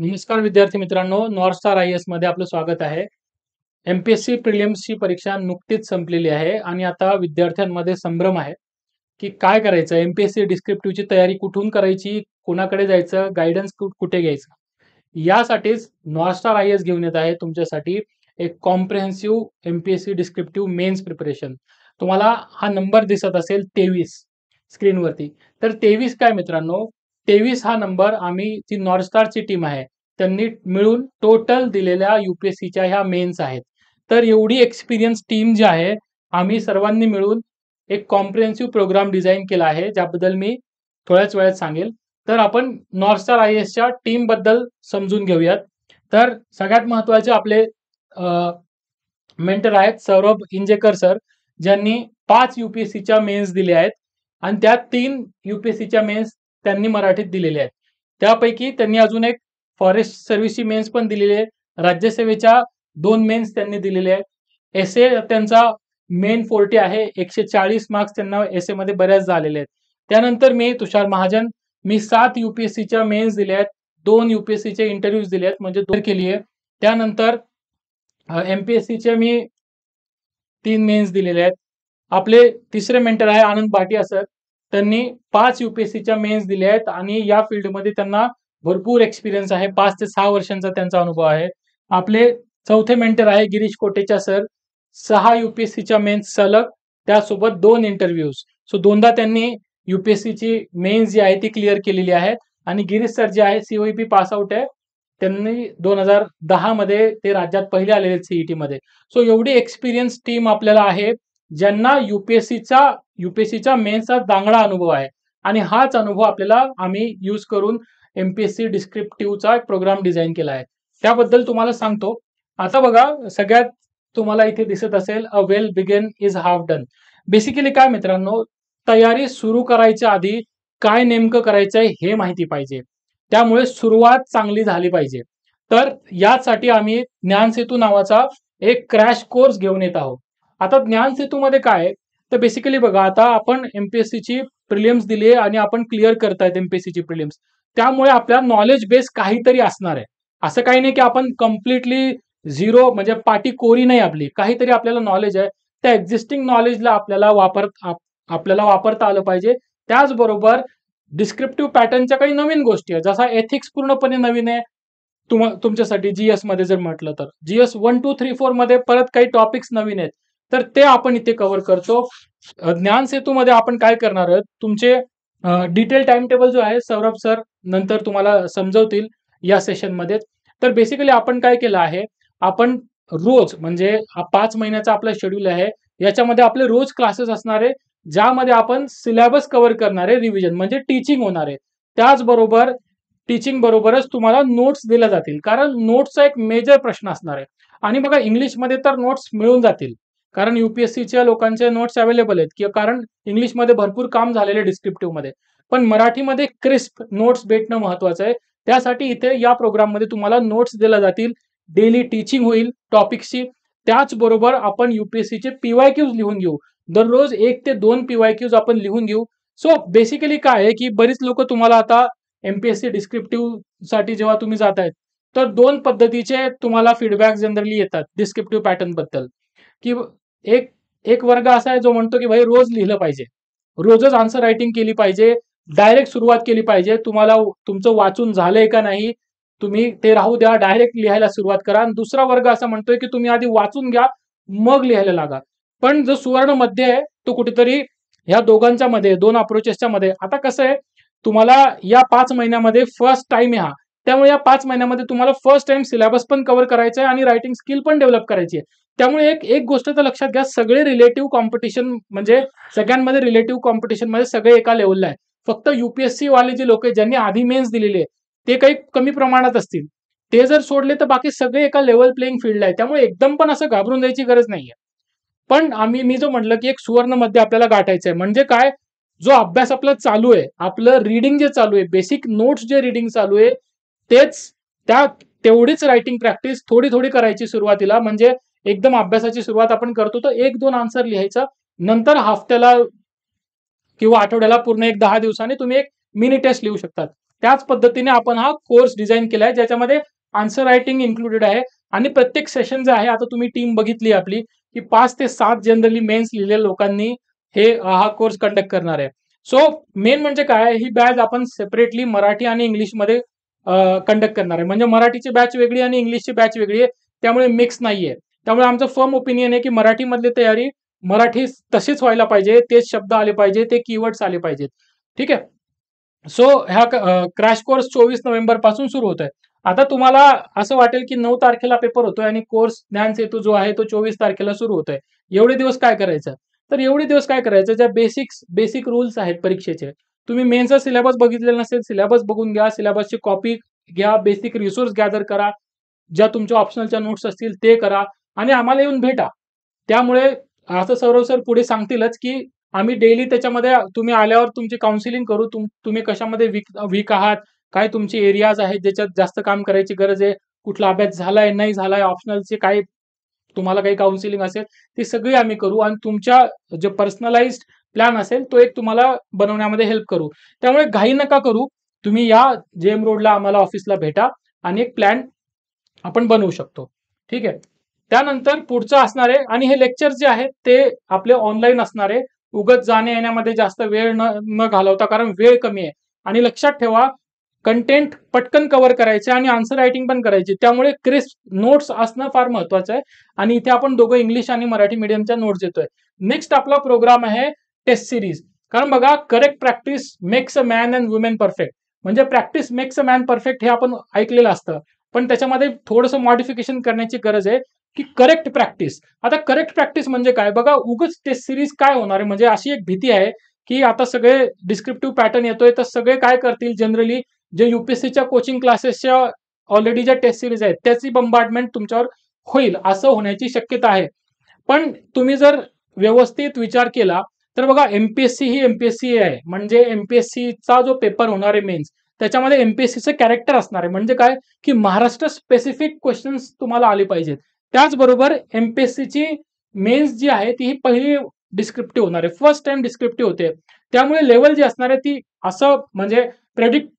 नमस्कार विद्यार्थी मित्रांनो, नॉर्थ स्टार IAS मध्ये आपलं स्वागत आहे. MPSC प्रिलिम्सची परीक्षा नुकतीच संपलेली आहे आणि आता विद्यार्थ्यांमध्ये संभ्रम आहे, की काय करायचं? MPSC डिस्क्रिप्टिव्हची तयारी कुठून करायची? कोणाकडे जायचं? गाईडन्स कुठे घ्यायचं? यासाठीच नॉर्थ स्टार IAS घेऊन येत आहे तुमच्यासाठी एक comprehensive MPSC descriptive mains preparation. तुम्हाला हा नंबर दिसत असेल 23 स्क्रीनवरती. तर 23 काय मित्रांनो, 23 हा नंबर आम्ही जी नॉर्थ स्टारची टीम आहे, त्यांनी मिळून टोटल दिलेल्या UPSCच्या ह्या मेन्स आहेत. तर एवढी एक्सपिरियन्स टीम जी आहे, आम्ही सर्वांनी मिळून एक कॉम्प्रिहेन्सिव्ह प्रोग्राम डिझाइन केला आहे, ज्याबद्दल मी थोड्याच वेळात सांगेल. तर आपण नॉर्थ स्टार IASच्या टीमबद्दल समजून घेऊयात. तर सगळ्यात महत्त्वाचे आपले मेंटर आहेत सौरभ इंजेकर सर, ज्यांनी 5 UPSCच्या मेन्स दिल्या आहेत आणि त्या 3 UPSCच्या मेन्स त्यांनी मराठीत दिलेल्या आहेत. त्यापैकी त्यांनी अजून एक फॉरेस्ट सर्व्हिसची मेन्स पण दिलेली आहे. राज्यसेवेच्या 2 मेन्स त्यांनी दिलेले आहेत. एसे त्यांचा मेन फोर्टी आहे. 140 मार्क्स त्यांना एसेमध्ये बऱ्याच झालेले आहेत. त्यानंतर मी तुषार महाजन, मी 7 UPSCच्या मेन्स दिल्या आहेत, 2 UPSCचे इंटरव्ह्यूज दिले आहेत, म्हणजे 2 केली आहे. त्यानंतर MPSCचे मी 3 मेन्स दिलेले आहेत. आपले तिसरे मेंटर आहे आनंद भाटिया सर. त्यांनी 5 UPSCच्या मेन्स दिल्या आहेत आणि या फील्डमध्ये त्यांना भरपूर एक्सपिरियन्स आहे. 5 ते 6 वर्षांचा त्यांचा अनुभव आहे. आपले चौथे मेंटर आहे गिरीश कोटेचा सर. 6 UPSCच्या मेन्स सलग, त्यासोबत 2 इंटरव्ह्यूज. सो दोनदा त्यांनी UPSCची मेन्स जी आहे ती क्लिअर केलेली आहे. आणि गिरीश सर जे आहे COEP पास आउट आहे. त्यांनी 2010 मध्ये ते राज्यात पहिले आलेले CET मध्ये. सो एवढी एक्सपिरियन्स टीम आपल्याला आहे, ज्यांना UPSCच्या मेन्सचा चांगला अनुभव आहे. आणि हाच अनुभव आपल्याला आम्ही यूज करून MPSC डिस्क्रिप्टिव्हचा एक प्रोग्राम डिझाइन केला आहे. त्याबद्दल तुम्हाला सांगतो. आता बघा, सगळ्यात तुम्हाला इथे दिसत असेल a well begun is half done. Basically काय मित्रांनो, तयारी सुरू करायच्या आधी काय नेमकं करायचंय हे माहिती पाहिजे. त्यामुळे सुरुवात चांगली झाली पाहिजे. तर यासाठी आम्ही ज्ञानसेतू नावाचा एक क्रॅश कोर्स घेऊन येत आहोत. आता ज्ञानसेतूमध्ये काय आहे, तर बेसिकली बघा, आता आपण MPSCची प्रिलिम्स दिली आहे आणि आपण क्लिअर करतायत MPSCची प्रिलिम्स. त्यामुळे आपल्या नॉलेज बेस काहीतरी असणार आहे. असं काही नाही की आपण कम्प्लिटली झिरो, म्हणजे पाटी कोरी नाही आपली. काहीतरी आपल्याला नॉलेज आहे. त्या एक्झिस्टिंग नॉलेजला आपल्याला वापरता आलं पाहिजे. त्याचबरोबर डिस्क्रिप्टिव्ह पॅटर्नच्या काही नवीन गोष्टी आहेत. जसा एथिक्स पूर्णपणे नवीन आहे तुमच्यासाठी. GS मध्ये जर म्हटलं तर GS 1, 2, 3, 4 मध्ये परत काही टॉपिक्स नवीन आहेत. तर ते आपण इथे कव्हर करतो. ज्ञान सेतूमध्ये आपण काय करणार आहोत, तुमचे डिटेल टाइम टेबल जो आहे सौरभ सर नंतर तुम्हाला समजवतील या सेशनमध्ये. तर बेसिकली आपण काय केलं आहे, आपण रोज, म्हणजे 5 महिन्याचा आपला शेड्यूल आहे, याच्यामध्ये आपले रोज क्लासेस असणार आहे, ज्यामध्ये आपण सिलेबस कव्हर करणार आहे, रिव्हिजन म्हणजे टीचिंग होणार आहे. त्याचबरोबर टीचिंग बरोबरच तुम्हाला नोट्स दिल्या जातील, कारण नोट्सचा एक मेजर प्रश्न असणार आहे. आणि बघा, इंग्लिशमध्ये तर नोट्स मिळून जातील, कारण UPSCच्या लोकांचे नोट्स अवेलेबल आहेत, की कारण इंग्लिशमध्ये भरपूर काम झालेले डिस्क्रिप्टिव्ह मध्ये. पण मराठीमध्ये क्रिस्प नोट्स भेटणं महत्वाचं आहे. त्यासाठी इथे या प्रोग्राममध्ये तुम्हाला नोट्स दिल्या जातील, डेली टीचिंग होईल टॉपिक्सची. त्याचबरोबर आपण UPSCचे PYQs लिहून घेऊ. दररोज 1 ते 2 PYQs आपण लिहून घेऊ. सो बेसिकली काय आहे, की बरीच लोक तुम्हाला आता MPSC डिस्क्रिप्टिव्ह साठी जेव्हा तुम्ही जातायत, तर 2 पद्धतीचे तुम्हाला फीडबॅक जनरली येतात डिस्क्रिप्टिव्ह पॅटर्न बद्दल. की एक एक वर्ग असा आहे जो म्हणतो की भाई रोज लिहिलं पाहिजे, रोजच आन्सर रायटिंग केली पाहिजे, डायरेक्ट सुरुवात केली पाहिजे. तुम्हाला तुमचं वाचून झालंय का नाही, तुम्ही ते राहू द्या, डायरेक्ट लिहायला सुरुवात करा. आणि दुसरा वर्ग असा म्हणतोय की तुम्ही आधी वाचून घ्या, मग लिहायला लागा. पण जो सुवर्ण मध्य आहे तो कुठेतरी ह्या दोघांच्या मध्ये, 2 अप्रोचेसच्या मध्ये. आता कसं आहे, तुम्हाला या 5 महिन्यामध्ये फर्स्ट टाइम आहे हा, त्यामुळे या 5 महिन्यामध्ये तुम्हाला फर्स्ट टाइम सिलेबस पण कव्हर करायचा आहे आणि रायटिंग स्किल पण डेव्हलप करायची आहे. त्यामुळे एक गोष्ट तर लक्षात घ्या, सगळे रिलेटिव्ह कॉम्पिटिशन, म्हणजे सगळ्यांमध्ये रिलेटिव्ह कॉम्पिटिशन मध्ये सगळे एका लेवलला आहे. फक्त UPSC वाले जे लोक आहेत, ज्यांनी आधी मेन्स दिलेले आहे, ते काही कमी प्रमाणात असतील. ते जर सोडले तर बाकी सगळे एका लेवल प्लेइंग फील्ड आहे. त्यामुळे एकदम पण असं घाबरून जायची गरज नाहीये. पण मी जो म्हटलं की एक सुवर्ण मध्ये आपल्याला गाठायचं आहे, म्हणजे काय, जो अभ्यास आपला चालू आहे, आपलं रीडिंग जे चालू आहे, बेसिक नोट्स जे रीडिंग चालू आहे, तेच तेवढीच रायटिंग प्रॅक्टिस थोडी थोडी करायची सुरुवातीला. म्हणजे एकदम अभ्यासाची सुरुवात आपण करतो तर 1-2 आन्सर लिहायचा. नंतर हफ्त्याला किंवा आठवड्याला पूर्ण एक 10 दिवसांनी तुम्ही एक मिनी टेस्ट लिहू शकतात. त्याच पद्धतीने आपण हा कोर्स डिझाईन केला आहे, ज्याच्यामध्ये आन्सर रायटिंग इन्क्लुडेड आहे. आणि प्रत्येक सेशन जे आहे, आता तुम्ही टीम बघितली आपली, की 5 ते 7 जनरली मेन्स लिहिलेल्या लोकांनी हा कोर्स कंडक्ट करणार आहे. सो मेन म्हणजे काय, ही बॅच आपण सेपरेटली मराठी आणि इंग्लिशमध्ये कंडक्ट करणार आहे. म्हणजे मराठीची बॅच वेगळी आणि इंग्लिशची बॅच वेगळी आहे, त्यामुळे मिक्स नाहीये. त्यामुळे आमचं फर्म ओपिनियन आहे की मराठीमधली तयारी मराठी तशीच व्हायला पाहिजे, तेच शब्द आले पाहिजे, ते कीवर्ड्स आले पाहिजेत. ठीक आहे. सो ह्या क्रॅश कोर्स 24 नोव्हेंबर पासून सुरू होत आहे. आता तुम्हाला असं वाटेल की 9 तारखेला पेपर होतोय आणि कोर्स ज्ञान सेतू जो आहे तो 24 तारखेला सुरू होतोय. एवढे दिवस काय करायचं? तर एवढे दिवस काय करायचं, ज्या बेसिक रूल्स आहेत परीक्षेचे, तुम्ही मेन्सचा सिलेबस बघितलेला नसेल, सिलेबस बघून घ्या, सिलेबसची कॉपी घ्या, बेसिक रिसोर्स गॅदर करा, ज्या तुमच्या ऑप्शनलच्या नोट्स असतील ते करा आणि आम्हाला येऊन भेटा. त्यामुळे असं सौरव सर पुढे सांगतीलच की आम्ही डेली त्याच्यामध्ये तुम्ही आल्यावर तुमची काउन्सिलिंग करू. तुम्ही कशामध्ये वीक आहात, काय तुमचे एरियाज आहेत ज्याच्यात जास्त काम करायची गरज आहे, कुठला अभ्यास झालाय नाही झालाय, ऑप्शनलचे काय तुम्हाला काही काउन्सिलिंग असेल ती सगळी आम्ही करू आणि तुमच्या जे पर्सनलाइज्ड प्लॅन असेल तो एक तुम्हाला बनवण्यामध्ये हेल्प करू. त्यामुळे घाई नका करू. तुम्ही या जेएम रोडला आम्हाला ऑफिसला भेटा आणि एक प्लॅन आपण बनवू शकतो. ठीक आहे. त्यानंतर पुढचं असणार आहे आणि हे लेक्चर जे आहेत ते आपले ऑनलाईन असणार आहे. उगत जाण्या येण्यामध्ये जास्त वेळ न घालवता, कारण वेळ कमी आहे. आणि लक्षात ठेवा, कंटेंट पटकन कव्हर करायचे आणि आन्सर रायटिंग पण करायची. त्यामुळे क्रिस्प नोट्स असणं फार महत्वाचं आहे. आणि इथे आपण दोघं इंग्लिश आणि मराठी मीडियमच्या नोट्स देतोय. नेक्स्ट आपला प्रोग्राम आहे टेस्ट सिरीज. कारण बघा, correct practice makes a man and women perfect. म्हणजे practice makes a man perfect हे आपण ऐकलेलं असतं, पण त्याच्यामध्ये थोडंसं मॉडिफिकेशन करण्याची गरज आहे की करेक्ट प्रॅक्टिस. आता करेक्ट प्रॅक्टिस म्हणजे काय बघा, उगच टेस्ट सिरीज काय होणार आहे, म्हणजे अशी एक भीती आहे की आता सगळे डिस्क्रिप्टिव्ह पॅटर्न येतोय, तर सगळे काय करतील, जनरली जे युपीएससीच्या कोचिंग क्लासेसच्या ऑलरेडी ज्या टेस्ट सिरीज आहेत त्याची बंबार्डमेंट तुमच्यावर होईल, असं होण्याची शक्यता आहे. पण तुम्ही जर व्यवस्थित विचार केला तर बघा, एमपीएससी ही एमपीएससी आहे. म्हणजे एमपीएससीचा जो पेपर होणार आहे मेन्स, त्याच्यामध्ये एमपीएससीचं कॅरेक्टर असणार आहे. म्हणजे काय, की महाराष्ट्र स्पेसिफिक क्वेश्चन्स तुम्हाला आले पाहिजेत. त्याचबरोबर एमपीएससीची मेन्स जी आहे ती ही पहिली डिस्क्रिप्टिव्ह होणार आहे, फर्स्ट टाइम डिस्क्रिप्टिव्ह होते. त्यामुळे लेवल जी असणार आहे ती असं म्हणजे प्रेडिक्ट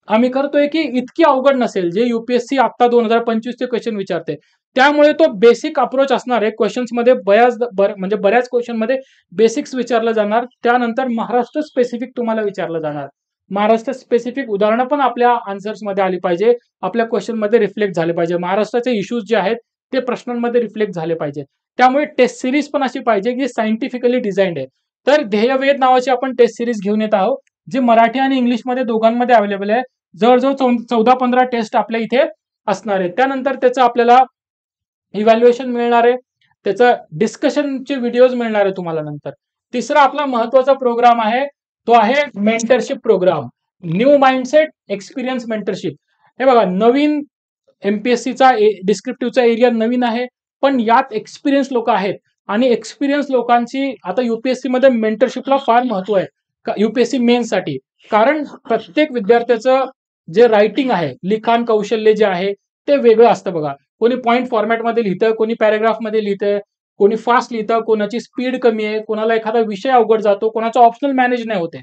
आम्ही करतोय की इतकी अवघड नसेल, जे युपीएससी आता 2025 चे क्वेश्चन विचारते. त्यामुळे तो बेसिक अप्रोच असणार आहे. क्वेश्चन्स मध्ये म्हणजे बऱ्याच क्वेश्चन मध्ये बेसिक्स विचारलं जाणार, त्यानंतर महाराष्ट्र स्पेसिफिक तुम्हाला विचारलं जाणार. महाराष्ट्र स्पेसिफिक उदाहरणं पण आपल्या आन्सर्स मध्ये आली पाहिजे, आपल्या क्वेश्चन मध्ये रिफ्लेक्ट झाले पाहिजे. महाराष्ट्राचे इश्यूज जे आहेत ते प्रश्नांमध्ये रिफ्लेक्ट झाले पाहिजे. त्यामुळे टेस्ट सिरीज पण अशी पाहिजे की सायंटिफिकली डिझाईन्ड आहे. तर ध्येयवेध नावाची आपण टेस्ट सिरीज घेऊन येत आहोत, जी मराठी आणि इंग्लिशमध्ये दोघांमध्ये अवेलेबल आहे. जवळजवळ 14-15 टेस्ट आपल्या इथे असणार आहे. त्यानंतर त्याचं आपल्याला इव्हॅल्युएशन मिळणार आहे, त्याचं डिस्कशनचे व्हिडिओज मिळणार आहे तुम्हाला नंतर. तिसरा आपला महत्वाचा प्रोग्राम आहे तो आहे mentorship program, new mindset experience mentorship. हे बघा, नवीन एमपीएससीचा डिस्क्रिप्टिव्हचा एरिया नवीन आहे, पण यात एक्सपिरियन्स लोक आहेत आणि एक्सपिरियन्स लोकांची आता युपीएससी मध्ये मेंटरशिपला फार महत्व आहे युपीएससी मेन्स साठी. कारण प्रत्येक विद्यार्थ्याचं जे रायटिंग आहे, लिखाण कौशल्य जे आहे ते वेगळं असतं बघा. कोणी पॉइंट फॉर्मॅटमध्ये लिहितं, कोणी पॅराग्राफ मध्ये लिहितं, कोणी फास्ट लिहितं, कोणाची स्पीड कमी आहे, कोणाला एखादा विषय अवघड जातो, कोणाचा ऑप्शनल मॅनेज नाही होते.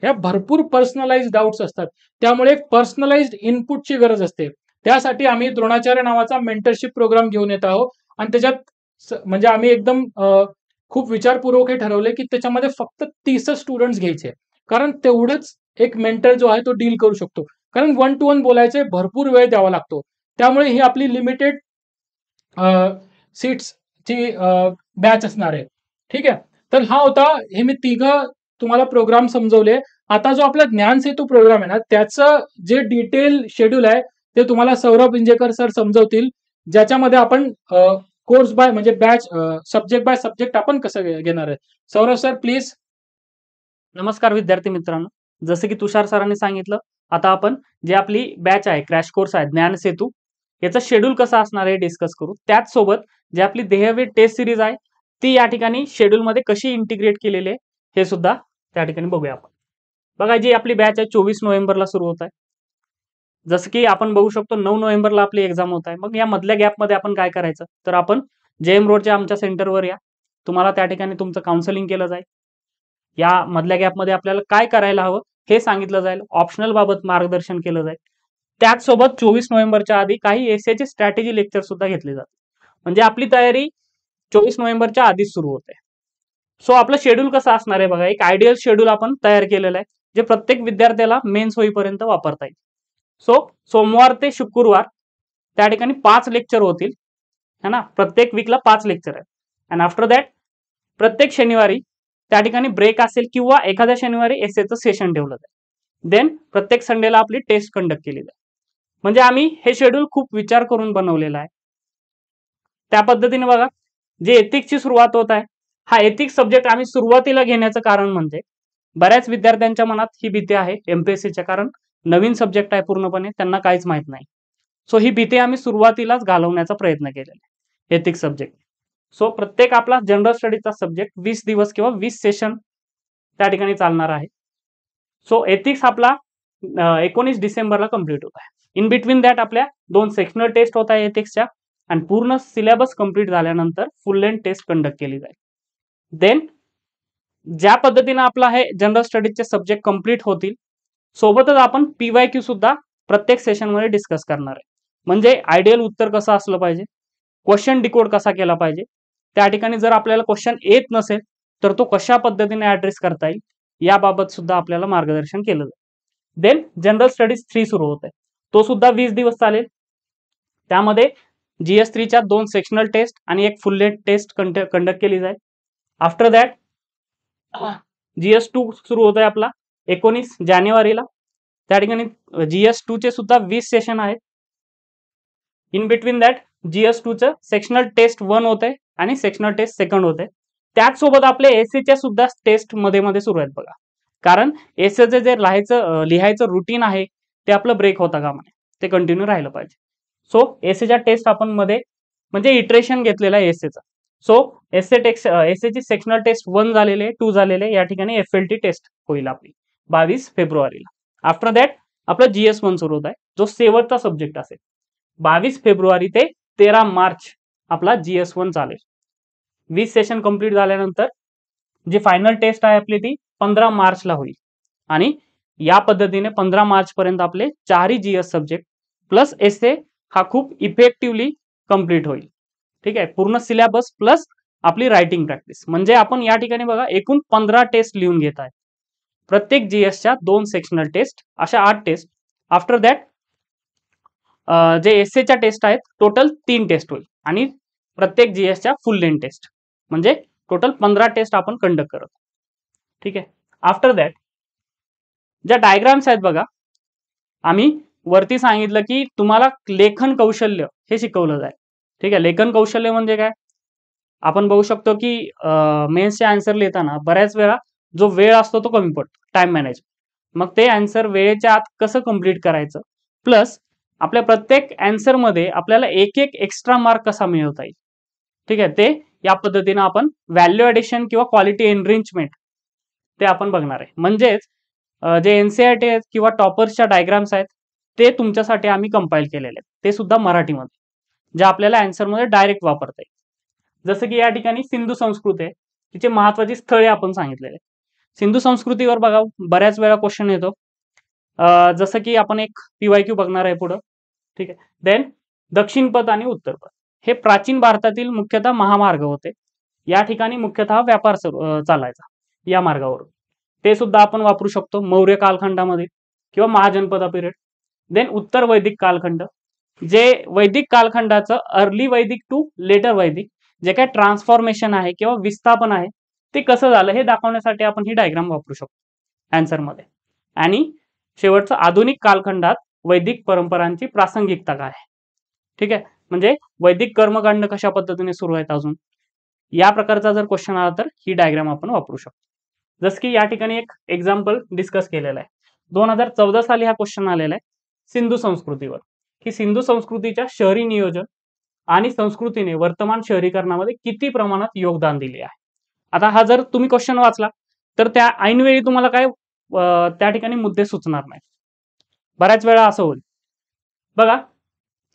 ह्या भरपूर पर्सनलाइज डाऊट्स असतात. त्यामुळे एक पर्सनलाइज्ड इनपुटची गरज असते. त्यासाठी आम्ही द्रोणाचार्य नावाचा मेंटरशिप प्रोग्राम घेऊन येत आहोत आणि त्याच्यात म्हणजे आम्ही एकदम खूप विचारपूर्वक हे ठरवले की त्याच्यामध्ये फक्त 30 स्टुडंट्स घ्यायचे, कारण तेवढंच एक मेंटर जो आहे तो डील करू शकतो. कारण 1 to 1 बोलायचे भरपूर वेळ द्यावा लागतो. त्यामुळे ही आपली लिमिटेड सीट्सची बॅच असणार आहे. ठीक आहे. तर हा होता, हे मी तिघं तुम्हाला प्रोग्राम समजवले. आता जो आपला ज्ञान सेतू प्रोग्राम आहे ना, त्याचं जे डिटेल शेड्यूल आहे ते तुम्हाला सौरभ इंजेकर सर समजवतील, ज्याच्यामध्ये आपण कोर्स बाय म्हणजे बॅच सब्जेक्ट बाय सब्जेक्ट आपण कसं घेणार आहे. Saurabh sir please. नमस्कार विद्यार्थी मित्रांनो, जसं की तुषार सरांनी सांगितलं, आता आपण जे आपली बॅच आहे, क्रॅश कोर्स आहे ज्ञान सेतू, याचं शेड्यूल कसं असणार आहे डिस्कस करू. त्याच सोबत जे आपली ध्येयवेध टेस्ट सिरीज आहे ती या ठिकाणी शेड्यूल मध्ये कशी इंटिग्रेट केलेली आहे हे सुद्धा त्या ठिकाणी बघूया आपण. बघा, जी आपली बॅच आहे 24 नोव्हेंबरला सुरू होत आहे. जसं की आपण बघू शकतो 9 नोव्हेंबरला आपली एक्झाम होत आहे. मग या मधल्या गॅपमध्ये आपण काय करायचं, तर आपण जेएम रोडच्या आमच्या सेंटरवर या, तुम्हाला त्या ठिकाणी तुमचं काउन्सिलिंग केलं जाईल. या मधल्या गॅपमध्ये आपल्याला काय करायला हवं हे सांगितलं जाईल. ऑप्शनल बाबत मार्गदर्शन केलं जाईल. त्याचसोबत 24 नोव्हेंबरच्या आधी काही एसएचे स्ट्रॅटेजी लेक्चर सुद्धा घेतले जातात. म्हणजे आपली तयारी 24 नोव्हेंबरच्या आधीच सुरू होते. सो आपलं शेड्यूल कसं असणार आहे बघा, एक आयडियल शेड्यूल आपण तयार केलेलं आहे जे प्रत्येक विद्यार्थ्याला मेन्स होईपर्यंत वापरता येईल. सो सोमवार ते शुक्रवार त्या ठिकाणी 5 लेक्चर होतील है ना, प्रत्येक वीकला 5 लेक्चर आहेत. अँड आफ्टर दॅट प्रत्येक शनिवारी त्या ठिकाणी ब्रेक असेल किंवा एखाद्या शनिवारी एसएचं सेशन ठेवलं जाईल. देन प्रत्येक संडेला आपली टेस्ट कंडक्ट केली जाईल. म्हणजे आम्ही हे शेड्यूल खूप विचार करून बनवलेलं आहे. त्या पद्धतीने बघा, जे एथिक्सची सुरुवात होत आहे, हा एथिक्स सब्जेक्ट आम्ही सुरुवातीला घेण्याचं कारण म्हणजे बऱ्याच विद्यार्थ्यांच्या मनात ही भीती आहे एमपीएससीच्या, कारण नवीन सब्जेक्ट आहे पूर्णपणे, त्यांना काहीच माहित नाही. सो ही भीती आम्ही सुरुवातीलाच घालवण्याचा प्रयत्न केलेला आहे एथिक्स सब्जेक्ट. सो प्रत्येक आपला जनरल स्टडीचा सब्जेक्ट 20 दिवस किंवा 20 सेशन त्या ठिकाणी चालणार आहे. सो एथिक्स आपला 19 डिसेंबरला कम्प्लीट होत आहे. इन बिटवीन दॅट आपल्या 2 सेक्शनल टेस्ट होत आहे एथिक्सच्या, आणि पूर्ण सिलेबस कंप्लीट झाल्यानंतर फुल लेंथ टेस्ट कंडक्ट केली जाईल. देन ज्या पद्धतीने आपला हे जनरल स्टडीजचे सब्जेक्ट कंप्लीट होतील, सोबतच आपण पीवायक्यू सुद्धा प्रत्येक सेशनमध्ये डिस्कस करणार आहे. म्हणजे आयडियल उत्तर कसं असलं पाहिजे, क्वेश्चन डिकोड कसा केला पाहिजे, त्या ठिकाणी जर आपल्याला क्वेश्चन येत नसेल तर तो कशा पद्धतीने ऍड्रेस करता येईल याबाबत सुद्धा आपल्याला मार्गदर्शन केलं जाईल. देन जनरल स्टडीज 3 सुरू होत आहे, तो सुद्धा 20 दिवस चालेल. त्यामध्ये GS3च्या 2 सेक्शनल टेस्ट आणि एक फुल लेंथ टेस्ट कंडक्ट केली जाईल. आफ्टर दॅट GS2 सुरू होत आहे आपला 19 जानेवारीला. त्या ठिकाणी GS2 चे सुद्धा 20 सेशन आहेत. इन बिटवीन दॅट GS2 चं सेक्शनल टेस्ट 1 होत आहे आणि सेक्शनल टेस्ट 2 होत आहे. त्याचसोबत आपले एसएच्या सुद्धा टेस्ट मध्ये सुरू आहेत बघा, कारण एसएचं जे लिहायचं रुटीन आहे ते आपलं ब्रेक होता कामा नये, ते कंटिन्यू राहिलं पाहिजे. सो एसएच्या टेस्ट आपण मध्ये म्हणजे इटरेशन घेतलेला आहे एसएचा. सो एसएची सेक्शनल टेस्ट 1 झालेले, 2 झालेले, या ठिकाणी FLT टेस्ट होईल आपली 22 फेब्रुवारीला. आफ्टर दॅट आपला GS1 सुरू होत आहे, जो शेवटचा सब्जेक्ट असेल. 22 फेब्रुवारी ते 13 मार्च आपला GS1 चालेल. 20 सेशन कंप्लीट झाल्यानंतर जी फायनल टेस्ट आहे आपली ती 15 मार्चला होईल. आणि या पद्धतीने 15 मार्च पर्यंत आपले 4ही GS सब्जेक्ट प्लस एसए हा खूप इफेक्टिव्हली कंप्लीट होईल. ठीक आहे, पूर्ण सिलेबस प्लस आपली रायटिंग प्रॅक्टिस, म्हणजे आपण या ठिकाणी बघा एकूण 15 टेस्ट लिहून घेत आहे. प्रत्येक GSच्या 2 सेक्शनल टेस्ट, अशा 8 टेस्ट. आफ्टर दॅट जे एसएच्या टेस्ट आहेत टोटल 3 टेस्ट होईल आणि प्रत्येक GSच्या फुल लेंथ टेस्ट, म्हणजे टोटल 15 टेस्ट आपण कंडक्ट करत. ठीक आहे. आफ्टर दॅट ज्या डायग्राम्स आहेत बघा, आम्ही वरती सांगितलं की तुम्हाला लेखन कौशल्य हे शिकवलं जाईल. ठीक आहे, लेखन कौशल्य म्हणजे काय, आपण बघू शकतो की मेन्सचे आन्सर लिहिताना बऱ्याच वेळा जो वेळ असतो तो कमी पडतो, टाइम मॅनेजमेंट. मग ते आन्सर वेळेच्या आत कसं कंप्लीट करायचं, प्लस आपल्या प्रत्येक आन्सर मध्ये आपल्याला एक एक्स्ट्रा मार्क कसा मिळवता येईल. ठीक आहे, ते या पद्धतीने आपण व्हॅल्यू ॲडिशन किंवा क्वालिटी एनरिचमेंट ते आपण बघणार आहे. म्हणजेच जे NCERT आहेत किंवा टॉपर्सच्या डायग्राम्स आहेत ते तुमच्यासाठी आम्ही कंपाईल केलेले आहेत, ते सुद्धा मराठीमध्ये, जे आपल्याला आन्सरमध्ये डायरेक्ट वापरता येईल. जसं की या ठिकाणी सिंधू संस्कृती आहे, तिचे महत्वाची स्थळे आपण सांगितलेले. सिंधू संस्कृतीवर बघा बऱ्याच वेळा क्वेश्चन येतो, जसं की आपण एक PYQ बघणार आहे पुढं. ठीक आहे. देन दक्षिण पथ आणि उत्तर पथ हे प्राचीन भारतातील मुख्यतः महामार्ग होते. या ठिकाणी मुख्यतः व्यापार चालायचा या मार्गावरून, ते सुद्धा आपण वापरू शकतो मौर्य कालखंडामध्ये किंवा महाजनपदा पिरियड. देन उत्तर वैदिक कालखंड, जे वैदिक कालखंडाचं अर्ली वैदिक टू लेटर वैदिक जे काय ट्रान्सफॉर्मेशन आहे किंवा विस्थापन आहे ते कसं झालं हे दाखवण्यासाठी आपण ही डायग्राम वापरू शकतो आन्सरमध्ये. आणि शेवटचं आधुनिक कालखंडात वैदिक परंपरांची प्रासंगिकता काय आहे. ठीक आहे, म्हणजे वैदिक कर्मकांड कशा पद्धतीने सुरू आहेत अजून, या प्रकारचा जर क्वेश्चन आला तर ही डायग्राम आपण वापरू शकतो. जसं की या ठिकाणी एक एक्झाम्पल डिस्कस केलेला आहे. 2014 साली हा क्वेश्चन आलेला आहे सिंधू संस्कृतीवर, की सिंधू संस्कृतीच्या शहरी नियोजन आणि संस्कृतीने वर्तमान शहरीकरणामध्ये किती प्रमाणात योगदान दिले आहे. आता हा जर तुम्ही क्वेश्चन वाचला तर त्या ऐनवेळी तुम्हाला काय त्या ठिकाणी मुद्दे सुचणार नाही. बऱ्याच वेळा असं होईल बघा,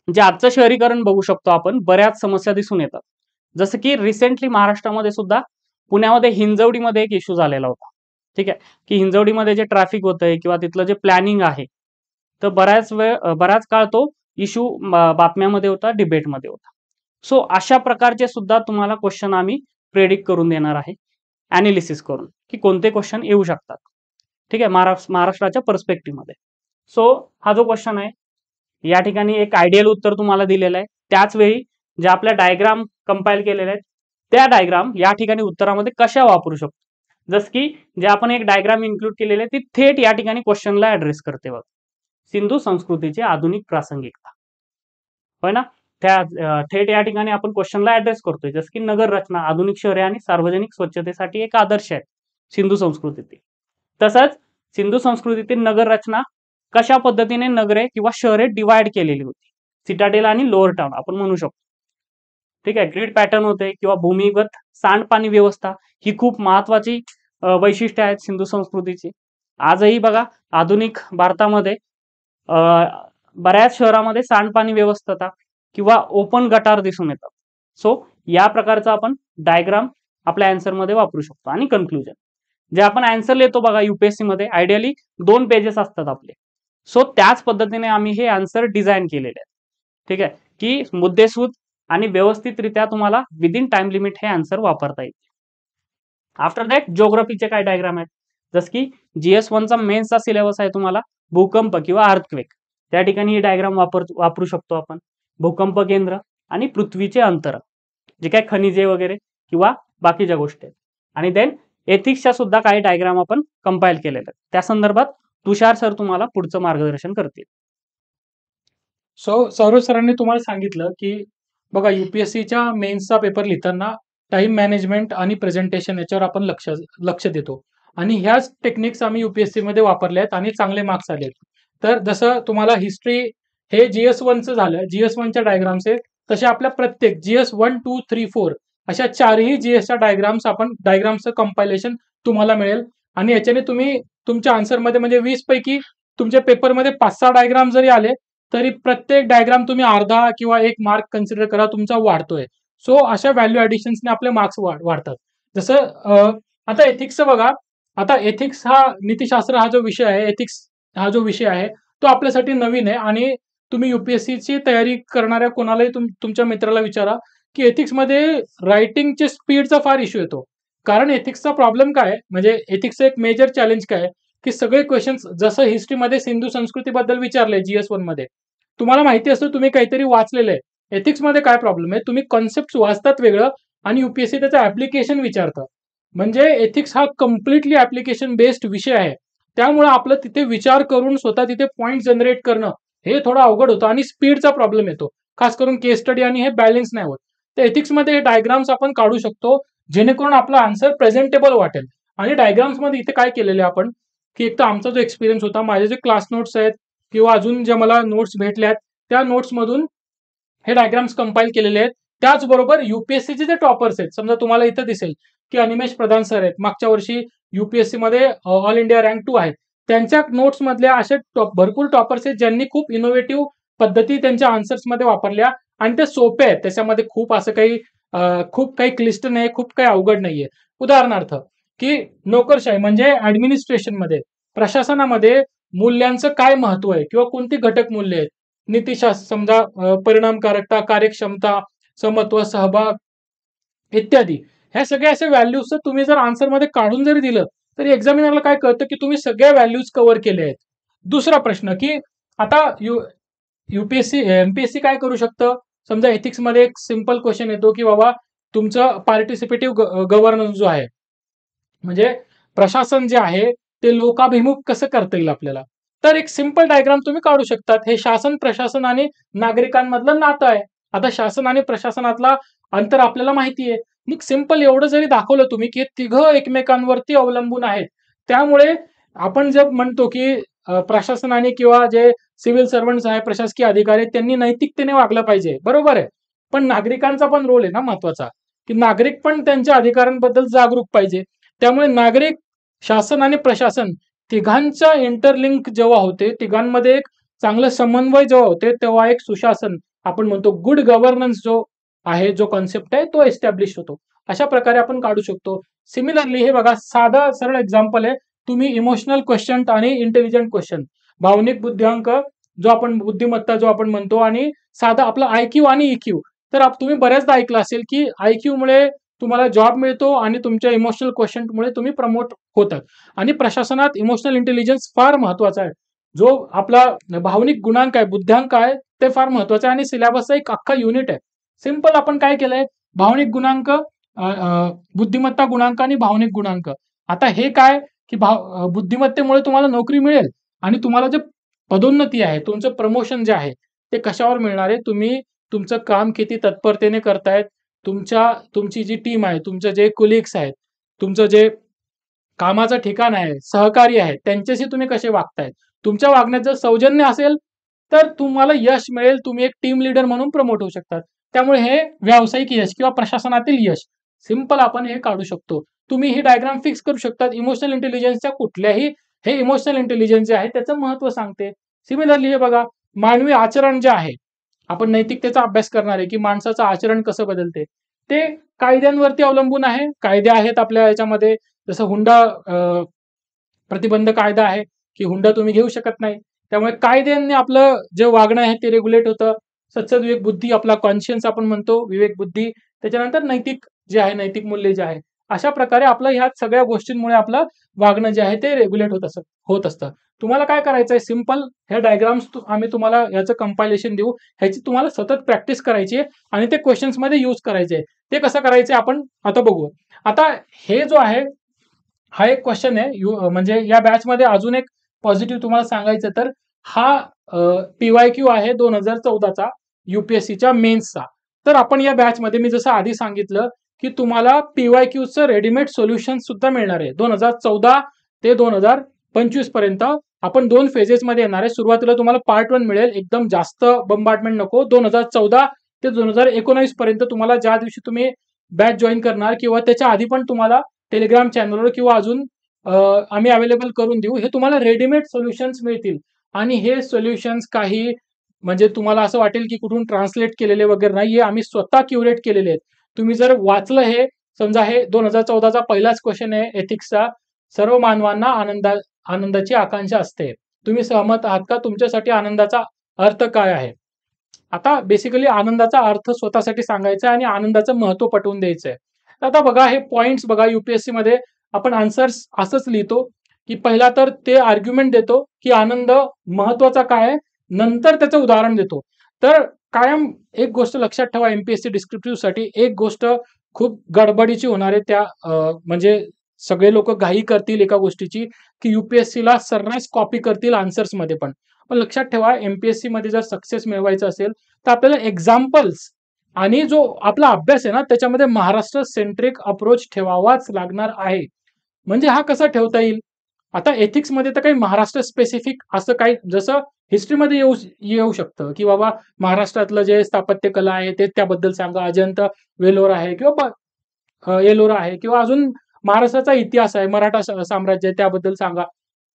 जे आजचं शहरीकरण बघू शकतो आपण, बऱ्याच समस्या दिसून येतात. जसं की रिसेंटली महाराष्ट्रामध्ये सुद्धा पुण्यामध्ये हिंजवडीमध्ये एक इश्यू झालेला होता. ठीक आहे, की हिंजवडीमध्ये जे ट्रॅफिक होतंय किंवा तिथलं जे प्लॅनिंग आहे, तर बराच काळ तो इश्यू बातम्यामध्ये होता, डिबेटमध्ये होता. सो अशा प्रकारचे सुद्धा तुम्हाला क्वेश्चन आम्ही प्रेडिक्ट करून देणार आहे, ॲनालिसिस करून, की कोणते क्वेश्चन येऊ शकतात. ठीक आहे, महाराष्ट्राच्या पर्स्पेक्टिव्हमध्ये. सो हा जो क्वेश्चन आहे, या ठिकाणी एक आयडियल उत्तर तुम्हाला दिलेलं आहे. त्याच वेळी जे आपल्या डायग्राम कंपाईल केलेल्या आहेत, त्या डायग्राम या ठिकाणी उत्तरामध्ये कशा वापरू शकतो. जसं की जे आपण एक डायग्राम इन्क्लूड केलेले आहे, ती थेट या ठिकाणी क्वेश्चनला ऍड्रेस करते बघ. सिंधू संस्कृतीची आधुनिक प्रासंगिकता, होय ना. थेट या ठिकाणी आपण क्वेश्चनला ऍड्रेस करतोय. जसं की नगर रचना, आधुनिक शहरे आणि सार्वजनिक स्वच्छतेसाठी एक आदर्श आहे सिंधू संस्कृतीतील. तसंच सिंधू संस्कृतीतील नगर रचना कशा पद्धतीने नगरे किंवा शहरे डिवाइड केलेली होती, सिटाडेल आणि लोअर टाउन आपण म्हणू शकतो. ठीक आहे, ग्रीड पॅटर्न होते किंवा भूमिगत सांडपाणी व्यवस्था, ही खूप महत्वाची वैशिष्ट्ये आहेत सिंधू संस्कृतीची. आजही बघा आधुनिक भारतामध्ये बऱ्याच शहरामध्ये सांडपाणी व्यवस्था किंवा ओपन गटार दिसून येतात. सो या प्रकारचा आपण डायग्राम आपल्या आन्सर मध्ये वापरू शकतो. आणि कन्क्लुजन, जे आपण आन्सर लिहितो बघा युपीएससी मध्ये, आयडियली 2 पेजेस असतात आपले. सो त्याच पद्धतीने आम्ही हे आन्सर डिझाईन केलेले आहेत. ठीक आहे, की मुद्देसूद आणि व्यवस्थितरित्या तुम्हाला विदिन टाइम लिमिट हे आन्सर वापरता येईल. आफ्टर दॅट जिओग्राफीचे काय डायग्राम आहेत, जसं की GS1 चा मेन्सचा सिलेबस आहे तुम्हाला भूकंप किंवा अर्थक्वेक. त्या ठिकाणी ही डायग्राम वापरू शकतो आपण. भूकंप केंद्र आणि पृथ्वीचे अंतर, जे काय खनिजे वगैरे किंवा बाकीच्या गोष्टी आहेत. आणि देन एथिक्सच्या सुद्धा काही डायग्राम आपण कंपाईल केलेले आहेत. त्या संदर्भात तुषार सर तुम्हाला पुढचं मार्गदर्शन करतील. सौरभ सरांनी तुम्हाला सांगितलं की बघा युपीएससीच्या मेन्सचा पेपर लिहिताना टाइम मॅनेजमेंट आणि प्रेझेंटेशन याच्यावर आपण लक्ष देतो आणि ह्याच टेक्निक्स आम्ही युपीएससी मध्ये वापरल्या आहेत आणि चांगले मार्क्स आले. तर जसं तुम्हाला हिस्ट्री हे GS1चं झालं, GS1च्या डायग्राम्स आहेत, तसे आपल्या प्रत्येक GS1, 2, 3, 4 अशा 4ही GSच्या डायग्राम्सचं कंपायलेशन तुम्हाला मिळेल. आणि याच्याने तुम्ही तुमच्या आन्सरमध्ये म्हणजे 20 पैकी तुमच्या पेपरमध्ये 5-6 डायग्राम जरी आले तरी प्रत्येक डायग्राम तुम्ही अर्धा किंवा 1 मार्क कन्सिडर करा तुमचा वाढतोय. सो अशा व्हॅल्यू ऍडिशन्सने आपले मार्क्स वाढतात. जसं आता एथिक्सचं बघा, आता एथिक्स हा नीतिशास्त्र हा जो विषय आहे, एथिक्स हा जो विषय आहे तो आपल्यासाठी नवीन आहे. आणि तुम्ही युपीएससीची तयारी करणाऱ्या कोणालाही तुमच्या मित्राला विचारा की एथिक्समध्ये रायटिंगचे स्पीडचा फार इश्यू येतो. कारण एथिक्सचा प्रॉब्लेम काय आहे, म्हणजे एथिक्सचं एक मेजर चॅलेंज काय आहे की सगळे क्वेश्चन्स जसं हिस्ट्रीमध्ये सिंधू संस्कृतीबद्दल विचारले GS1 मध्ये, तुम्हाला माहिती असतं तुम्ही काहीतरी वाचलेलं आहे. एथिक्समध्ये काय प्रॉब्लेम आहे, तुम्ही कॉन्सेप्ट वाचतात वेगळं आणि युपीएससी त्याचं ऍप्लिकेशन विचारतं. म्हणजे एथिक्स हा कम्प्लिटली ऍप्लिकेशन बेस्ड विषय आहे. त्यामुळे आपलं तिथे विचार करून स्वतः तिथे पॉईंट जनरेट करणं हे थोडं अवघड होतं आणि स्पीडचा प्रॉब्लेम येतो. खास करून केस स्टडी आणि हे बॅलन्स नाही होत. तर एथिक्समध्ये हे डायग्राम्स आपण काढू शकतो जेणेकरून आपला आन्सर प्रेझेंटेबल वाटेल. आणि डायग्राम्समध्ये इथे काय केलेलं आहे आपण, की एक तर आमचा जो एक्सपिरियन्स होता, माझे जे क्लास नोट्स आहेत किंवा अजून ज्या मला नोट्स भेटल्यात त्या नोट्समधून हे डायग्राम्स कंपाईल केलेले आहेत. त्याचबरोबर युपीएससीचे जे टॉपर्स आहेत, समजा तुम्हाला इथं दिसेल की अनिमेश प्रधान सर आहेत, मागच्या वर्षी युपीएससी मध्ये ऑल इंडिया रँक 2 आहेत. त्यांच्या नोट्स मधल्या असे भरपूर टॉपर्स आहेत ज्यांनी खूप इनोव्हेटिव्ह पद्धती त्यांच्या आन्सर्स मध्ये वापरल्या आणि ते सोपे आहेत. त्याच्यामध्ये खूप काही क्लिष्ट नाही, खूप काही अवघड नाहीये. उदाहरणार्थ की नोकरशाही म्हणजे ऍडमिनिस्ट्रेशन मध्ये, प्रशासनामध्ये मूल्यांचं काय महत्व आहे किंवा कोणती घटक मूल्य आहेत, नीतिशास्त्र समजा, परिणामकारकता, कार्यक्षमता, समत्व, सहभाग इत्यादी. ह्या सगळ्या अशा व्हॅल्यूज तुम्ही जर आन्सर मध्ये काढून जरी दिलं तरी एक्झामिनरला काय कळतं की तुम्ही सगळ्या व्हॅल्यूज कव्हर केल्या आहेत. दुसरा प्रश्न की आता युपीएससी एमपीएससी काय करू शकतं, समजा एथिक्स मध्ये एक सिंपल क्वेश्चन येतो की बाबा तुमचं पार्टिसिपेटिव्ह गव्हर्नन्स जो आहे, म्हणजे प्रशासन जे आहे ते लोकाभिमुख कसं करता येईल आपल्याला, तर एक सिंपल डायग्राम तुम्ही काढू शकतात. हे शासन, प्रशासन आणि नागरिकांमधलं नातं आहे. आता शासन आणि प्रशासनातला अंतर आपल्याला माहिती आहे. मग सिंपल एवढं जरी दाखवलं तुम्ही की तिघं एकमेकांवरती अवलंबून आहेत, त्यामुळे आपण जर म्हणतो की प्रशासनाने किंवा जे सिव्हिल सर्वंट्स आहे, प्रशासकीय अधिकारी, त्यांनी नैतिकतेने वागलं पाहिजे, बरोबर आहे. पण नागरिकांचा पण रोल आहे ना महत्वाचा, की नागरिक पण त्यांच्या अधिकारांबद्दल जागरूक पाहिजे. त्यामुळे नागरिक, शासन आणि प्रशासन तिघांचा इंटरलिंक जेव्हा होते, तिघांमध्ये एक चांगलं समन्वय जेव्हा होते, तेव्हा एक सुशासन, आपण म्हणतो गुड गव्हर्नन्स जो आहे, जो कॉन्सेप्ट आहे तो एस्टॅब्लिश होतो. अशा प्रकारे आपण काढू शकतो. सिमिलरली हे बघा, साधा सरळ एक्झाम्पल आहे. तुम्ही इमोशनल क्वेश्चन आणि इंटेलिजंट क्वेश्चन, भावनिक बुद्धिअंक जो आपण बुद्धिमत्ता जो आपण म्हणतो, आणि साधा आपला IQ आणि EQ. तर तुम्ही बऱ्याचदा ऐकलं असेल की IQ मुळे तुम्हाला जॉब मिळतो आणि तुमच्या इमोशनल क्वेश्चनमुळे तुम्ही प्रमोट होतात. आणि प्रशासनात इमोशनल इंटेलिजन्स फार महत्वाचा आहे. जो आपला भावनिक गुणांक आहे, बुद्ध्यांक आहे, ते फार महत्वाचं आहे आणि सिलेबसचा एक अख्खा युनिट आहे. सिंपल आपण काय केलंय, भावनिक गुणांक, बुद्धिमत्ता गुणांक आणि भावनिक गुणांक. आता हे काय की बुद्धिमत्तेमुळे तुम्हाला नोकरी मिळेल आणि तुम्हाला जे पदोन्नती आहे, तुमचं प्रमोशन जे आहे ते कशावर मिळणार आहे, तुम्ही तुमचं काम किती तत्परतेने करतायत, तुमची जी टीम आहे, तुमचे जे कोलिग्स आहेत, तुमचं जे कामाचं ठिकाण आहे, सहकारी आहेत, त्यांच्याशी तुम्ही कसे वागतायत, तुमच्या वागण्यात जर सौजन्य असेल तर तुम्हाला यश मिळेल, तुम्ही एक टीम लीडर म्हणून प्रमोट होऊ शकतात. त्यामुळे हे व्यावसायिक यश किंवा प्रशासनातील यश सिंपल आपण हे काढू शकतो. तुम्ही ही डायग्राम फिक्स करू शकतात. इमोशनल इंटेलिजन्सच्या कुठल्याही, हे इमोशनल इंटेलिजन्स जे आहे त्याचं महत्व सांगते. सिमिलरली हे बघा, मानवी आचरण जे आहे, आपण नैतिकतेचा अभ्यास करणार आहे की माणसाचं आचरण कसं बदलते, ते कायद्यांवरती अवलंबून आहे. कायदे आहेत आपल्या याच्यामध्ये, जसं हुंडा प्रतिबंध कायदा आहे की हुंडा तुम्ही घेऊ शकत नाही. त्यामुळे कायद्यांनी आपलं जे वागणं आहे ते रेग्युलेट होतं. सत्सद बुद्धी, आपला कॉन्शियन्स आपण म्हणतो, विवेक बुद्धी, त्याच्यानंतर नैतिक जे आहे, नैतिक मूल्य जे आहे, अशा प्रकारे आपलं ह्या सगळ्या गोष्टींमुळे आपलं वागणं जे आहे ते रेग्युलेट होत असतं. तुम्हाला काय करायचंय, सिंपल ह्या डायग्राम्स आम्ही तुम्हाला याचं कंपायलेशन देऊ, ह्याची तुम्हाला सतत प्रॅक्टिस करायची आहे आणि ते क्वेश्चन्स मध्ये यूज करायचे. ते कसं करायचं आपण आता बघू. आता हे जो आहे हा एक क्वेश्चन आहे, म्हणजे या बॅच मध्ये अजून एक पॉझिटिव्ह तुम्हाला सांगायचं तर हा PYQ आहे 2014चा UPSCच्या मेन्सचा. तर आपण या बॅच मध्ये मी जसं आधी सांगितलं की तुम्हाला PYQचं रेडीमेड सोल्युशन सुद्धा मिळणार आहे. 2014 ते 2025 पर्यंत आपण 2 फेजेस मध्ये येणार आहे. सुरुवातीला तुम्हाला पार्ट 1 मिळेल, एकदम जास्त बंबार्टमेंट नको. 2014 ते 2019 पर्यंत तुम्हाला ज्या दिवशी तुम्ही बॅच जॉईन करणार किंवा त्याच्या आधी पण तुम्हाला टेलिग्राम चॅनलवर किंवा अजून आम्ही अवेलेबल करून देऊ, हे तुम्हाला रेडीमेड सोल्युशन्स मिळतील. आणि हे सोल्युशन्स काही म्हणजे तुम्हाला असं वाटेल की कुठून ट्रान्सलेट केलेले वगैरे नाही, हे आम्ही स्वतः क्युरेट केलेले आहेत. तुम्ही जर वाचलं, हे समजा हे 2014चा पहिलाच क्वेश्चन आहे एथिक्सचा, सर्व मानवांना आनंदाची आकांक्षा असते. तुम्ही सहमत आहात का? तुमच्यासाठी आनंदाचा अर्थ काय आहे? आता बेसिकली आनंदाचा अर्थ स्वतःसाठी सांगायचा आहे आणि आनंदाचं महत्व पटवून द्यायचंय. आता बघा, हे पॉइंट्स बघा, UPSC मध्ये आपण आन्सर्स असंच लिहितो की पहिला तर ते आर्ग्युमेंट देतो की आनंद महत्वाचा काय आहे, नंतर त्याचं उदाहरण देतो. तर कायम एक गोष्ट लक्षात ठेवा, MPSC डिस्क्रिप्टिव्ह साठी एक गोष्ट खूप गडबडीची होणार आहे, त्या म्हणजे सगळे लोक घाई करतील एका गोष्टीची की UPSC ला सर्रास कॉपी करतील आन्सर्स मध्ये. पण लक्षात ठेवा, MPSC मध्ये जर सक्सेस मिळवायचं असेल तर आपल्याला एक्झाम्पल्स आणि जो आपला अभ्यास आहे ना, त्याच्यामध्ये महाराष्ट्र सेंट्रिक अप्रोच ठेवावाच लागणार आहे. म्हणजे हा कसा ठेवता येईल, आता एथिक्स मध्ये तर काही महाराष्ट्र स्पेसिफिक असं काही, जसं हिस्ट्रीमध्ये येऊ शकतं की बाबा महाराष्ट्रातलं जे स्थापत्य कला आहे ते त्याबद्दल सांगा, अजंता वेलोरा आहे किंवा एलोरा आहे, किंवा अजून महाराष्ट्राचा इतिहास आहे, मराठा साम्राज्य आहे, त्याबद्दल सांगा.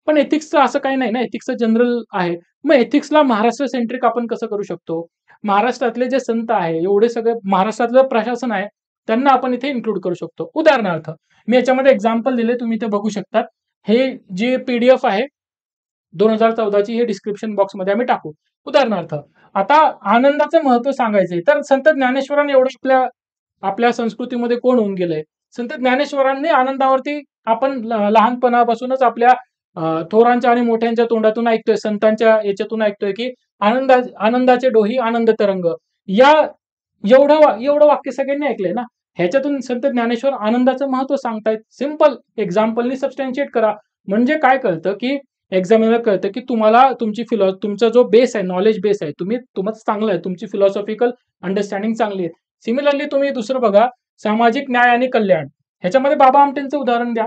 पण एथिक्सचं असं काही नाही ना, एथिक्सचं जनरल आहे. मग एथिक्सला महाराष्ट्र सेंट्रिक आपण कसं करू शकतो? महाराष्ट्रातले जे संत आहे, एवढे सगळे महाराष्ट्रातलं प्रशासन आहे, त्यांना आपण इथे इन्क्लूड करू शकतो. उदाहरणार्थ मी याच्यामध्ये एक्झाम्पल दिले, तुम्ही ते बघू शकतात. हे जी PDF आहे 2014ची, हे डिस्क्रिप्शन बॉक्स मध्ये आम्ही टाकू. उदाहरणार्थ आता आनंदाचं महत्व सांगायचंय तर संत ज्ञानेश्वरांनी एवढं आपल्या संस्कृतीमध्ये कोण होऊन गेलंय? संत ज्ञानेश्वरांनी आनंदावरती आपण लहानपणापासूनच आपल्या थोरांच्या आणि मोठ्यांच्या तोंडातून ऐकतोय, संतांच्या याच्यातून ऐकतोय की आनंदाचे डोही आनंद तरंग, या एवढं वाक्य सगळ्यांनी ऐकलंय ना. ह्याच्यातून संत ज्ञानेश्वर आनंदाचं महत्व सांगतायत. सिंपल एक्झाम्पलनी सबस्टॅन्शिएट करा, म्हणजे काय कळतं की एक्झामिनर कळतं की तुम्हाला तुमचा जो बेस आहे, नॉलेज बेस आहे, तुमचं चांगलं आहे, तुमची फिलॉसॉफिकल अंडरस्टँडिंग चांगली आहे. सिमिलरली तुम्ही दुसरं बघा, सामाजिक न्याय आणि कल्याण, ह्याच्यामध्ये बाबा आमटेंचं उदाहरण द्या.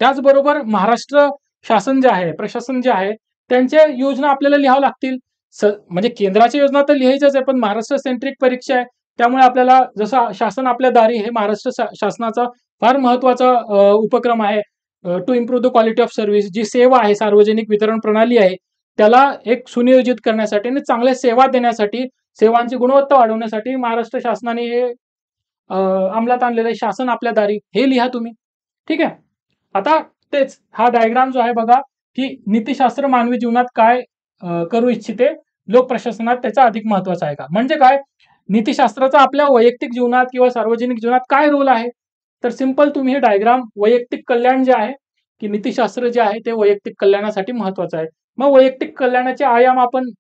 त्याचबरोबर महाराष्ट्र शासन जे आहे, प्रशासन जे आहे, त्यांच्या योजना आपल्याला लिहावं लागतील. म्हणजे केंद्राच्या योजना तर लिहायच्याच आहे, पण महाराष्ट्र सेंट्रिक परीक्षा आहे, त्यामुळे आपल्याला जसं शासन आपल्या दारी, हे महाराष्ट्र शासनाचा फार महत्वाचा उपक्रम आहे. To improve the quality of service, जी सेवा आहे, सार्वजनिक वितरण प्रणाली आहे, त्याला एक सुनियोजित करण्यासाठी आणि चांगल्या सेवा देण्यासाठी, सेवांची गुणवत्ता वाढवण्यासाठी महाराष्ट्र शासनाने हे अंमलात आणलेलं आहे, शासन आपल्या दारी, हे लिहा तुम्ही. ठीक आहे. आता तेच हा डायग्राम जो आहे बघा, की नीतिशास्त्र मानवी जीवनात काय करू इच्छिते, लोक प्रशासनात त्याचा अधिक महत्वाचा आहे का? म्हणजे काय, नीतिशास्त्राचा आपल्या वैयक्तिक जीवनात किंवा सार्वजनिक जीवनात काय रोल आहे? तर सिंपल तुम्ही हे डायग्राम वैयक्तिक कल्याण जे आहे, की नीतिशास्त्र जे आहे ते वैयक्तिक कल्याणासाठी महत्वाचं आहे. मग वैयक्तिक कल्याणाचे आयाम आपण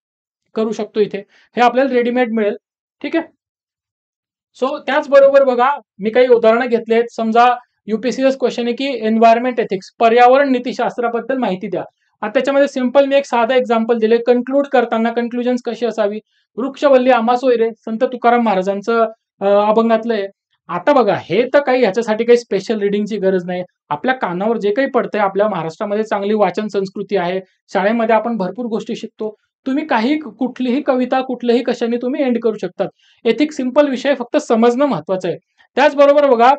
करू शकतो इथे. हे आपल्याला रेडीमेड मिळेल. ठीक आहे. सो त्याचबरोबर बघा, मी काही उदाहरणं घेतली आहेत. समजा UPSCचा क्वेश्चन आहे, की एन्व्हायरमेंट एथिक्स, पर्यावरण नीतिशास्त्राबद्दल माहिती द्या. आता त्याच्यामध्ये सिंपल मी एक साधं एक्झाम्पल दिले. कन्क्लूड करताना कन्क्लुजन्स कशी असावी? वृक्षवल्ली आम्हा सोयरे, संत तुकाराम महाराजांचं अभंगातलं आहे. आता बघा, हे तर काही ह्याच्यासाठी काही स्पेशल रिडिंगची गरज नाही. आपल्या कानावर जे काही पडतंय, आपल्या महाराष्ट्रामध्ये चांगली वाचन संस्कृती आहे. शाळेमध्ये आपण भरपूर गोष्टी शिकतो. तुम्ही काही कुठलीही कविता कुठल्याही कशाने तुम्ही एंड करू शकतात. एथिक सिंपल विषय, फक्त समजणं महत्वाचं आहे. त्याचबरोबर बघा,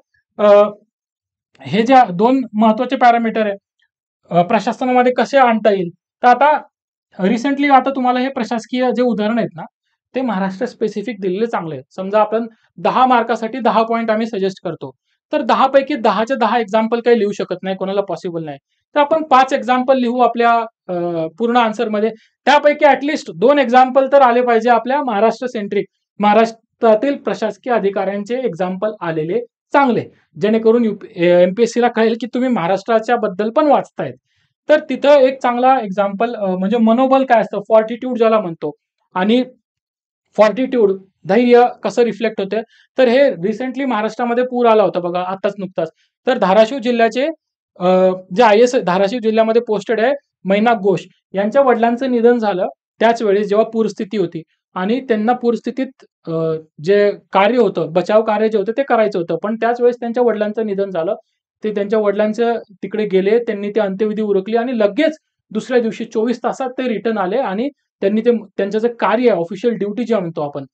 हे ज्या 2 महत्वाचे पॅरामीटर आहे, प्रशासनामध्ये कसे आणता येईल. तर आता रिसेंटली आता तुम्हाला हे प्रशासकीय जे उदाहरण आहेत ना, ते महाराष्ट्र स्पेसिफिक दिलेले चांगले आहेत. समजा आपण 10 मार्कासाठी 10 पॉइंट आम्ही सजेस्ट करतो. तर 10 पैकी 10च्या 10 एक्झाम्पल काही लिहू शकत नाही, कोणाला पॉसिबल नाही. तर आपण 5 एक्झाम्पल लिहू आपल्या पूर्ण आन्सरमध्ये. त्यापैकी ऍटलिस्ट 2 एक्झाम्पल तर आले पाहिजे आपल्या महाराष्ट्र सेंट्रिक, महाराष्ट्रातील प्रशासकीय अधिकाऱ्यांचे एक्झाम्पल आलेले चांगले, जेणेकरून MPSCला कळेल की तुम्ही महाराष्ट्राच्या बद्दल पण वाचतायत. तर तिथं एक चांगला एक्झाम्पल म्हणजे मनोबल काय असतं, फॉर्टिट्यूड ज्याला म्हणतो, आणि फॉर्टिट्यूड धैर्य कसं रिफ्लेक्ट होते. तर हे रिसेंटली महाराष्ट्रामध्ये पूर आला होता बघा, आताच नुकताच. तर धाराशिव जिल्ह्याचे जे IAS धाराशिव जिल्ह्यामध्ये पोस्टेड आहे, मैनाक घोष, यांच्या वडिलांचं निधन झालं त्याच वेळेस जेव्हा पूरस्थिती होती. आणि त्यांना पूरस्थितीत जे कार्य होतं, बचाव कार्य जे होतं ते करायचं होतं. पण त्याच वेळेस त्यांच्या वडिलांचं निधन झालं. ते त्यांच्या वडिलांच्या तिकडे गेले, त्यांनी ते अंत्यविधी उरकली आणि लगेच दुसऱ्या दिवशी 24 तासात ते रिटर्न आले आणि त्यांनी ते त्यांचं जे कार्य आहे, ऑफिशियल ड्युटी जे म्हणतो आपण,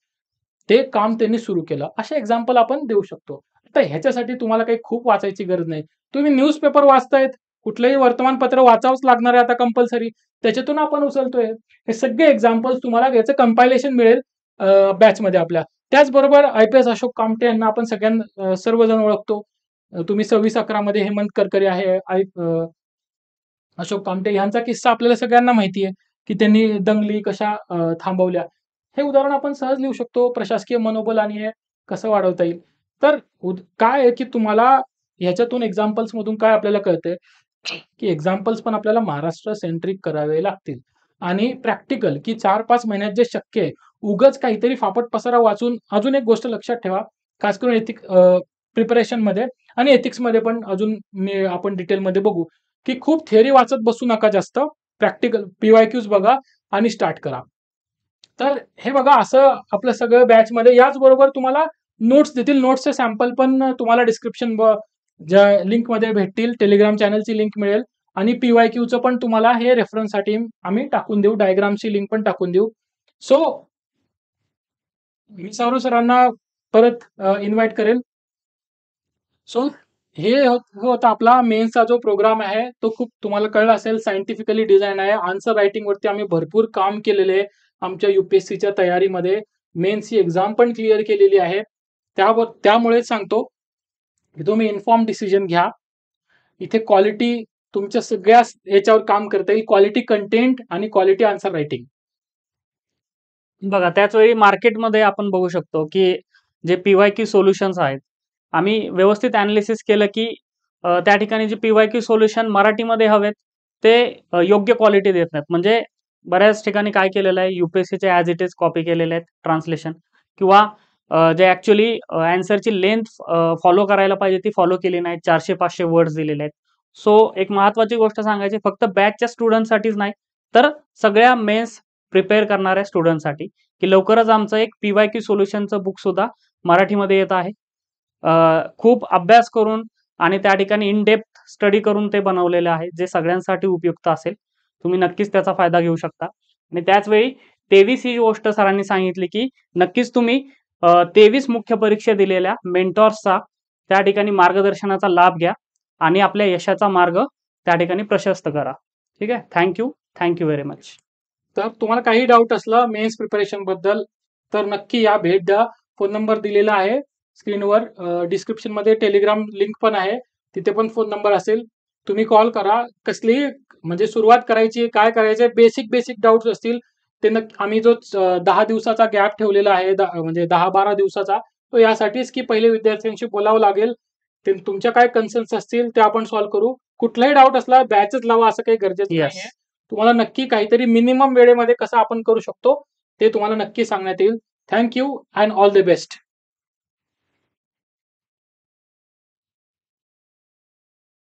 ते काम त्यांनी सुरू केलं. असे एक्झाम्पल आपण देऊ शकतो. आता ह्याच्यासाठी तुम्हाला काही खूप वाचायची गरज नाही. तुम्ही न्यूजपेपर वाचतायत, कुठलंही वर्तमानपत्र वाचावंच लागणार आहे आता कंपल्सरी. त्याच्यातून आपण उचलतोय. हे सगळे एक्झाम्पल्स तुम्हाला याचं कंपायलेशन मिळेल बॅचमध्ये आपल्या. त्याचबरोबर IPS अशोक कामटे यांना आपण सर्वजण ओळखतो. तुम्ही 26/11 मध्ये हेमंत करकरे आहे, अशोक कामटे यांचा किस्सा आपल्याला सगळ्यांना माहिती आहे, की त्यांनी दंगली कशा थांबवल्या. हे उदाहरण आपण सहज लिहू शकतो. प्रशासकीय मनोबल आणि हे कसं वाढवता येईल. तर काय आहे, की तुम्हाला ह्याच्यातून एक्झाम्पल्स मधून काय आपल्याला कळतंय, की एक्झाम्पल्स पण आपल्याला महाराष्ट्र सेंट्रिक करावे लागतील. आणि प्रॅक्टिकल, की 4-5 महिन्यात जे शक्य आहे, उगाच काहीतरी फापट पसारा वाचून. अजून एक गोष्ट लक्षात ठेवा, खास करून प्रिपरेशनमध्ये आणि एथिक्समध्ये पण अजून आपण डिटेलमध्ये बघू, की खूप थिअरी वाचत बसू नका जास्त. प्रॅक्टिकल PYQs बघा आणि स्टार्ट करा. तर हे बघा, असं आपलं सगळं बॅचमध्ये. याचबरोबर तुम्हाला नोट्स देतील. नोट्सचे सॅम्पल पण तुम्हाला डिस्क्रिप्शन ज्या लिंकमध्ये भेटतील. टेलिग्राम चॅनलची लिंक मिळेल आणि PYQचं पण तुम्हाला हे रेफरन्ससाठी आम्ही टाकून देऊ. डायग्रामची लिंक पण टाकून देऊ. सो मी सौरव सरांना परत इन्व्हाइट करेल. सो हे होता आपला मेन्सचा जो प्रोग्राम आहे, तो खूप तुम्हाला कळला असेल. सायंटिफिकली डिझाइन आहे. आन्सर रायटिंग वरती आम्ही भरपूर काम केलेले आहे आमच्या UPSCच्या तयारीमध्ये. मेन्सची एक्झाम पण क्लिअर केलेली आहे. त्यामुळे सांगतो, की तुम्ही इन्फॉर्म डिसिजन घ्या. इथे क्वालिटी तुमच्या सगळ्या याच्यावर काम करता येईल. क्वालिटी कंटेंट आणि क्वालिटी आन्सर रायटिंग. बघा, त्याच वेळी मार्केटमध्ये आपण बघू शकतो, की जे PYQ सोल्युशन्स आहेत, आम्ही व्यवस्थित अॅनालिसिस केलं, की त्या ठिकाणी जे PYQ सोल्युशन मराठीमध्ये हवेत, ते योग्य क्वालिटी देत नाहीत. म्हणजे बऱ्याच ठिकाणी काय केलेलं आहे, UPSCचे ॲज इट इज कॉपी केलेले आहेत ट्रान्सलेशन, किंवा जे ॲक्च्युअली ॲन्सरची लेंथ फॉलो करायला पाहिजे ती फॉलो केली नाही. 400-500 वर्ड्स दिलेले आहेत. सो एक महत्त्वाची गोष्ट सांगायची, फक्त बॅचच्या स्टुडंटसाठीच नाही, तर सगळ्या मेन्स प्रिपेअर करणाऱ्या स्टुडंटसाठी, की लवकरच आमचं एक PYQ सोल्युशनचं बुक सुद्धा मराठीमध्ये येत आहे. खूप अभ्यास करून आणि त्या ठिकाणी इन डेप्थ स्टडी करून ते बनवलेलं आहे, जे सगळ्यांसाठी उपयुक्त असेल. तुम्ही नक्कीच त्याचा फायदा घेऊ शकता. आणि त्याचवेळी 23 ही गोष्ट सरांनी सांगितली, की नक्कीच तुम्ही 23 मुख्य परीक्षा दिलेल्या मेंटॉर्सचा त्या ठिकाणी मार्गदर्शनाचा लाभ घ्या आणि आपल्या यशाचा मार्ग त्या ठिकाणी प्रशस्त करा. ठीक आहे. Thank you very much. तर तुम्हाला काही डाऊट असला मेन्स प्रिपरेशन बद्दल, तर नक्की या, भेट द्या. फोन नंबर दिलेला आहे. स्क्रीनवर डिस्क्रिप्शनमध्ये टेलिग्राम लिंक पण आहे, तिथे पण फोन नंबर असेल. तुम्ही कॉल करा. कसलीही म्हणजे सुरुवात करायची, काय करायचंय, बेसिक डाउट्स असतील ते आम्ही जो 10 दिवसाचा गॅप ठेवलेला आहे, म्हणजे 10-12 दिवसाचा, तो यासाठीच की पहिले विद्यार्थ्यांशी बोलावं लागेल. ते तुमच्या काय कन्सर्न्स असतील ते आपण सॉल्व्ह करू. कुठलाही डाऊट असला बॅचच लावा असं काही गरजेचं येस. नाहीये. तुम्हाला नक्की काहीतरी मिनिमम वेळेमध्ये कसं आपण करू शकतो, ते तुम्हाला नक्की सांगण्यात येईल. Thank you and all the best.